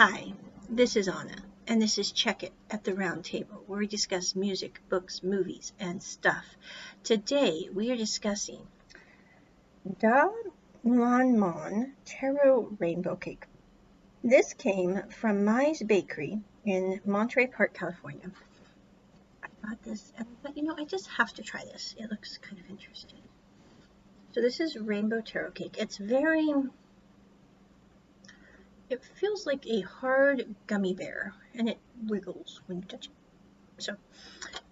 Hi, this is Anna, and this is Check It at the Round Table, where we discuss music, books, movies, and stuff. Today, we are discussing Da Lan Mon Taro Rainbow Cake. This came from Mai's Bakery in Monterey Park, California. I bought this, and I thought, I just have to try this. It looks kind of interesting. So this is Rainbow Taro Cake. It feels like a hard gummy bear, and it wiggles when you touch it. So,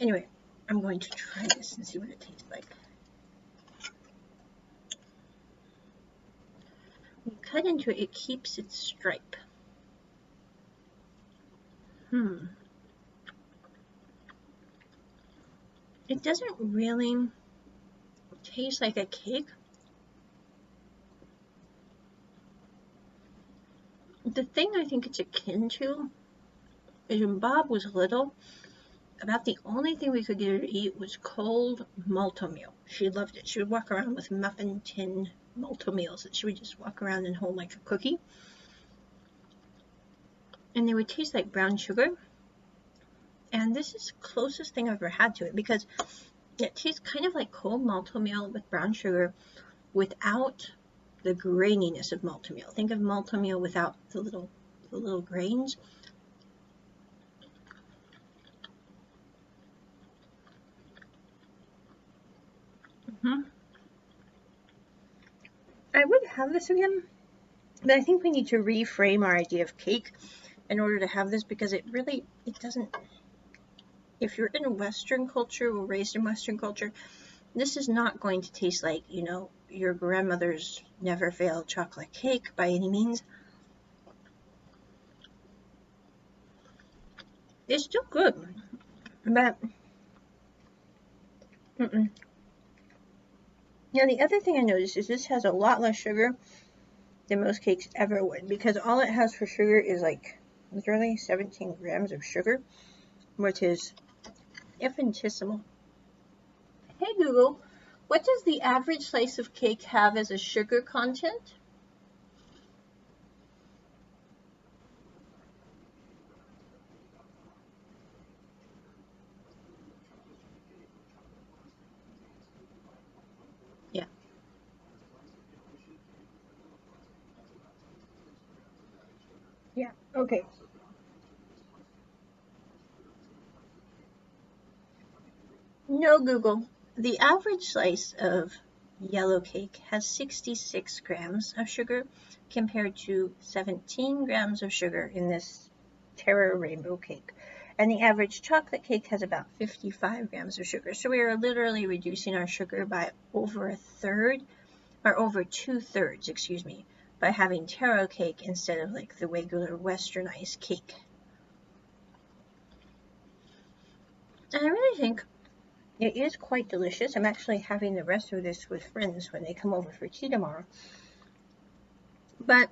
anyway, I'm going to try this and see what it tastes like. When you cut into it, it keeps its stripe. It doesn't really taste like a cake. The thing I think it's akin to is when Bob was little, about the only thing we could get her to eat was cold malto meal. She loved it. She would walk around with muffin tin malto meals that she would just walk around and hold like a cookie. And they would taste like brown sugar. And this is the closest thing I've ever had to it because it tastes kind of like cold malto meal with brown sugar without the graininess of malto meal. Think of malto meal without the little grains. I would have this again, but I think we need to reframe our idea of cake in order to have this because it doesn't. If you're in Western culture or raised in Western culture, this is not going to taste like, your grandmother's never fail chocolate cake by any means. It's still good, but Now the other thing I noticed is this has a lot less sugar than most cakes ever would because all it has for sugar is like literally 17 grams of sugar, which is infinitesimal. Hey Google, what does the average slice of cake have as a sugar content? Yeah. Yeah, okay. No, Google. The average slice of yellow cake has 66 grams of sugar compared to 17 grams of sugar in this Taro Rainbow Cake. And the average chocolate cake has about 55 grams of sugar. So we are literally reducing our sugar by over a third, or over 2/3, excuse me, by having taro cake instead of like the regular westernized cake. And I really think it is quite delicious. I'm actually having the rest of this with friends when they come over for tea tomorrow. But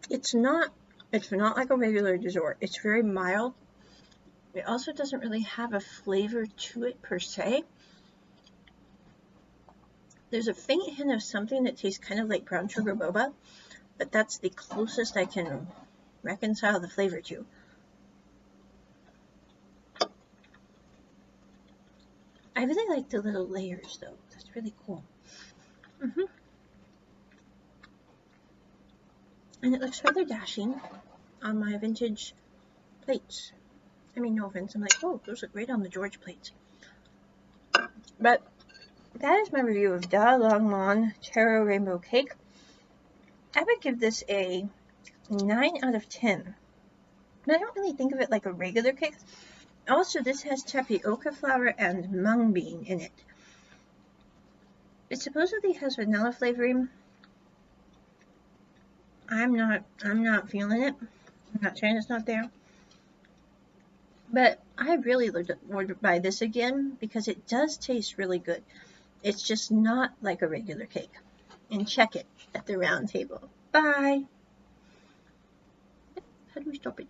it's not like a regular dessert. It's very mild. It also doesn't really have a flavor to it per se. There's a faint hint of something that tastes kind of like brown sugar boba, but that's the closest I can reconcile the flavor to. I really like the little layers though. That's really cool. And it looks rather dashing on my vintage plates. I mean, no offense. I'm like, oh, those look great on the George plates. But that is my review of Da Lan Mon Taro Rainbow Cake. I would give this a 9 out of 10. But I don't really think of it like a regular cake. Also, this has tapioca flour and mung bean in it. It supposedly has vanilla flavoring. I'm not feeling it. I'm not saying it's not there. But I really would buy this again because it does taste really good. It's just not like a regular cake. And check it at the round table. Bye. How do we stop it?